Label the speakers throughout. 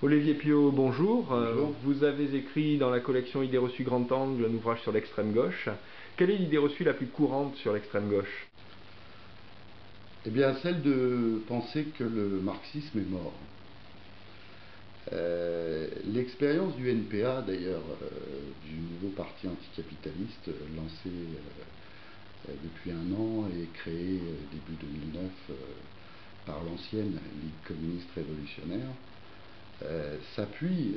Speaker 1: Olivier Piot, bonjour.
Speaker 2: Bonjour.
Speaker 1: Vous avez écrit dans la collection Idées reçues grand angle un ouvrage sur l'extrême gauche. Quelle est l'idée reçue la plus courante sur l'extrême gauche?
Speaker 2: Eh bien, celle de penser que le marxisme est mort. L'expérience du NPA, d'ailleurs, du nouveau parti anticapitaliste lancé depuis un an et créé début 2009 par l'ancienne Ligue communiste révolutionnaire, s'appuie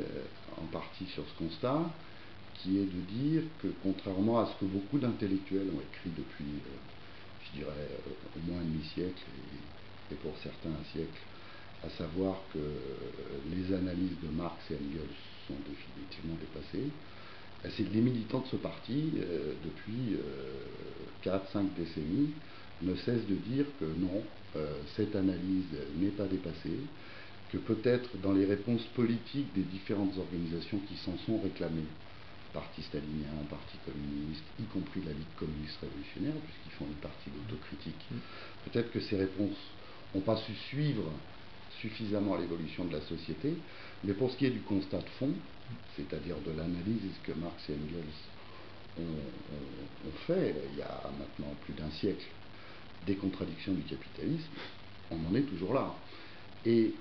Speaker 2: en partie sur ce constat qui est de dire que, contrairement à ce que beaucoup d'intellectuels ont écrit depuis, je dirais, au moins un demi-siècle et pour certains un siècle, à savoir que les analyses de Marx et Engels sont définitivement dépassées, les militants de ce parti, depuis 4-5 décennies, ne cessent de dire que non, cette analyse n'est pas dépassée, que peut-être dans les réponses politiques des différentes organisations qui s'en sont réclamées, parti stalinien, parti communiste, y compris la Ligue communiste révolutionnaire, puisqu'ils font une partie d'autocritique, peut-être que ces réponses n'ont pas su suivre suffisamment l'évolution de la société, mais pour ce qui est du constat de fond, c'est-à-dire de l'analyse que Marx et Engels ont fait il y a maintenant plus d'un siècle des contradictions du capitalisme, on en est toujours là. Et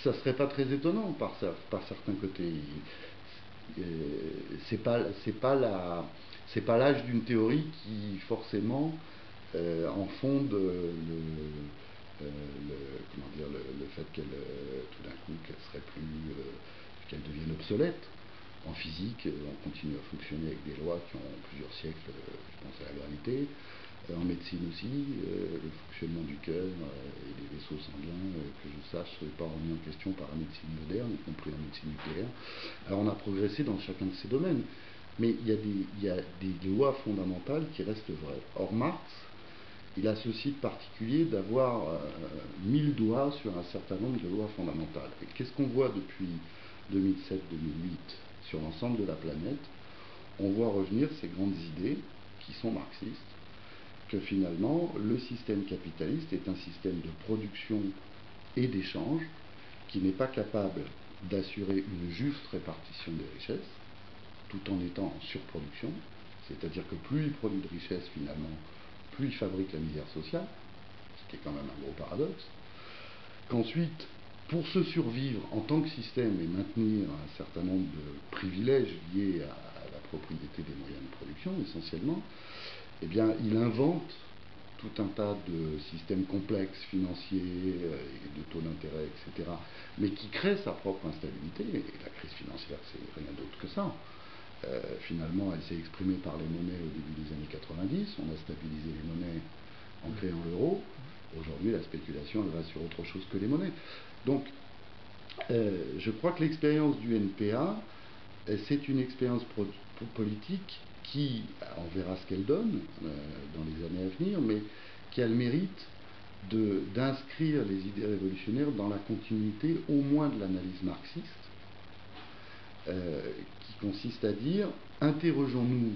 Speaker 2: ça ne serait pas très étonnant par certains côtés. C'est pas l'âge d'une théorie qui forcément en fonde le fait qu'elle tout d'un coup qu'elle devienne obsolète. En physique, on continue à fonctionner avec des lois qui ont plusieurs siècles, je pense à la gravité. En médecine aussi, le fonctionnement du cœur et des vaisseaux sanguins, que je sache, n'est pas remis en question par la médecine moderne, y compris la médecine nucléaire. Alors on a progressé dans chacun de ces domaines, mais il y a des lois fondamentales qui restent vraies. Or Marx, il a ceci de particulier d'avoir mis le doigt sur un certain nombre de lois fondamentales. Et qu'est-ce qu'on voit depuis 2007-2008 sur l'ensemble de la planète? On voit revenir ces grandes idées qui sont marxistes, que finalement le système capitaliste est un système de production et d'échange qui n'est pas capable d'assurer une juste répartition des richesses tout en étant en surproduction, c'est-à-dire que plus il produit de richesses finalement, plus il fabrique la misère sociale, ce qui est quand même un gros paradoxe, qu'ensuite, pour se survivre en tant que système et maintenir un certain nombre de privilèges liés à la propriété des moyens de production essentiellement, eh bien, il invente tout un tas de systèmes complexes financiers, et de taux d'intérêt, etc., mais qui créent sa propre instabilité. Et la crise financière, c'est rien d'autre que ça. Finalement, elle s'est exprimée par les monnaies au début des années 90. On a stabilisé les monnaies en créant l'euro. Aujourd'hui, la spéculation, elle va sur autre chose que les monnaies. Donc, je crois que l'expérience du NPA, c'est une expérience politique qui, on verra ce qu'elle donne dans les années à venir, mais qui a le mérite d'inscrire les idées révolutionnaires dans la continuité au moins de l'analyse marxiste, qui consiste à dire, interrogeons-nous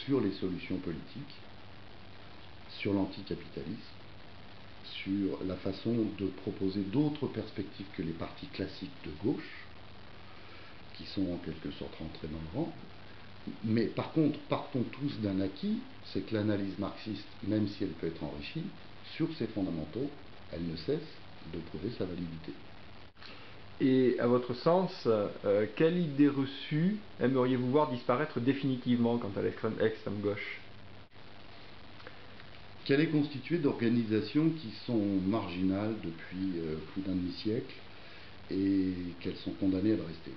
Speaker 2: sur les solutions politiques, sur l'anticapitalisme, sur la façon de proposer d'autres perspectives que les partis classiques de gauche, qui sont en quelque sorte rentrés dans le rang. Mais par contre, partons tous d'un acquis, c'est que l'analyse marxiste, même si elle peut être enrichie, sur ses fondamentaux, elle ne cesse de prouver sa validité.
Speaker 1: Et à votre sens, quelle idée reçue aimeriez-vous voir disparaître définitivement quant à l'extrême gauche?
Speaker 2: Qu'elle est constituée d'organisations qui sont marginales depuis plus d'un demi-siècle et qu'elles sont condamnées à le rester.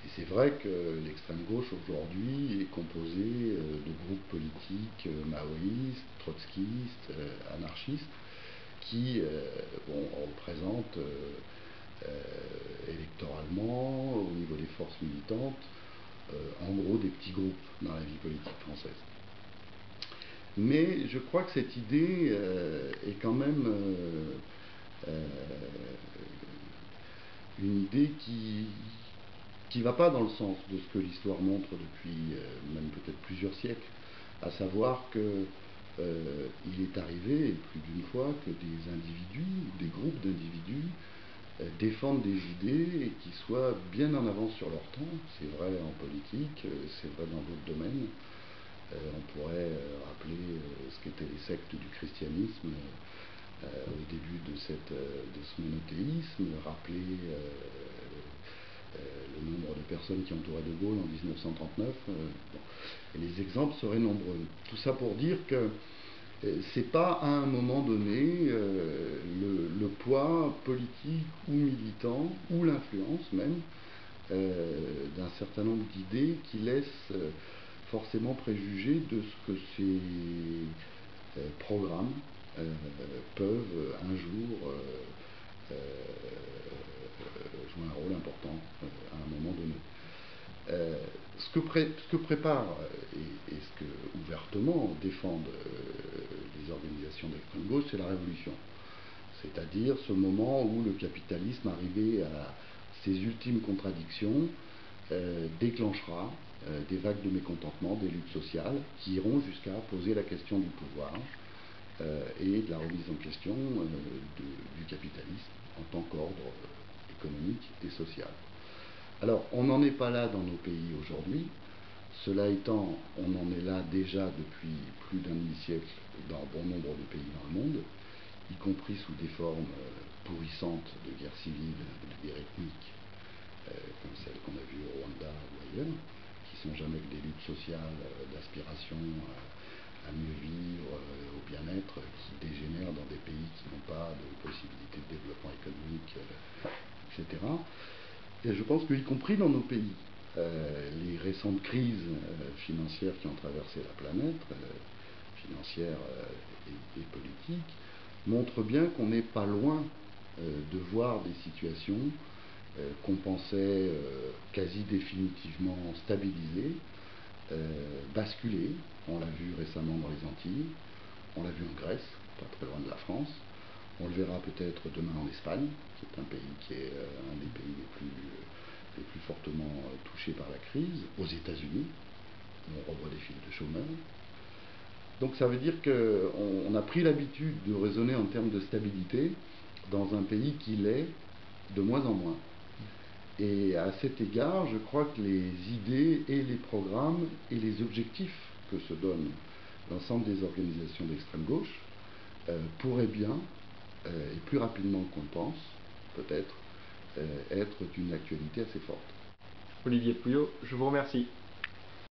Speaker 2: Et c'est vrai que l'extrême gauche aujourd'hui est composée de groupes politiques maoïstes, trotskistes, anarchistes, qui représentent électoralement, au niveau des forces militantes, en gros des petits groupes dans la vie politique française. Mais je crois que cette idée est quand même une idée qui ne va pas dans le sens de ce que l'histoire montre depuis même peut-être plusieurs siècles, à savoir que il est arrivé plus d'une fois que des individus ou des groupes d'individus défendent des idées et qui soient bien en avance sur leur temps. C'est vrai en politique, c'est vrai dans d'autres domaines. On pourrait rappeler ce qu'étaient les sectes du christianisme au début de ce monothéisme, rappeler le nombre de personnes qui entouraient De Gaulle en 1939. Bon. Et les exemples seraient nombreux. Tout ça pour dire que c'est pas à un moment donné le poids politique ou militant, ou l'influence même, d'un certain nombre d'idées qui laissent forcément préjuger de ce que ces programmes peuvent un jour jouer un rôle important à un moment donné. Ce que préparent et ce que ouvertement défendent les organisations d'extrême gauche, c'est la révolution. C'est-à-dire ce moment où le capitalisme, arrivé à ses ultimes contradictions, déclenchera des vagues de mécontentement, des luttes sociales, qui iront jusqu'à poser la question du pouvoir et de la remise en question du capitalisme en tant qu'ordre économique et social. Alors, on n'en est pas là dans nos pays aujourd'hui. Cela étant, on en est là déjà depuis plus d'un demi-siècle dans bon nombre de pays dans le monde, y compris sous des formes pourrissantes de guerre civile, de guerre ethnique, comme celles qu'on a vues au Rwanda ou ailleurs, qui sont jamais que des luttes sociales, d'aspiration à mieux vivre, au bien-être, qui dégénèrent dans des pays qui n'ont pas de possibilité de développement économique, etc. Et je pense qu'y compris dans nos pays, les récentes crises financières qui ont traversé la planète, financières et politiques, montrent bien qu'on n'est pas loin de voir des situations qu'on pensait quasi définitivement stabilisées, basculer. On l'a vu récemment dans les Antilles, on l'a vu en Grèce, pas très loin de la France. On le verra peut-être demain en Espagne, qui est un pays qui est un des pays les plus fortement touchés par la crise, aux États-Unis, où on revoit des files de chômeurs. Donc ça veut dire qu'on a pris l'habitude de raisonner en termes de stabilité dans un pays qui l'est de moins en moins. Et à cet égard, je crois que les idées et les programmes et les objectifs que se donnent l'ensemble des organisations d'extrême gauche pourraient bien, et plus rapidement qu'on le pense, peut-être, être d'une actualité assez forte.
Speaker 1: Olivier Pouillot, je vous remercie.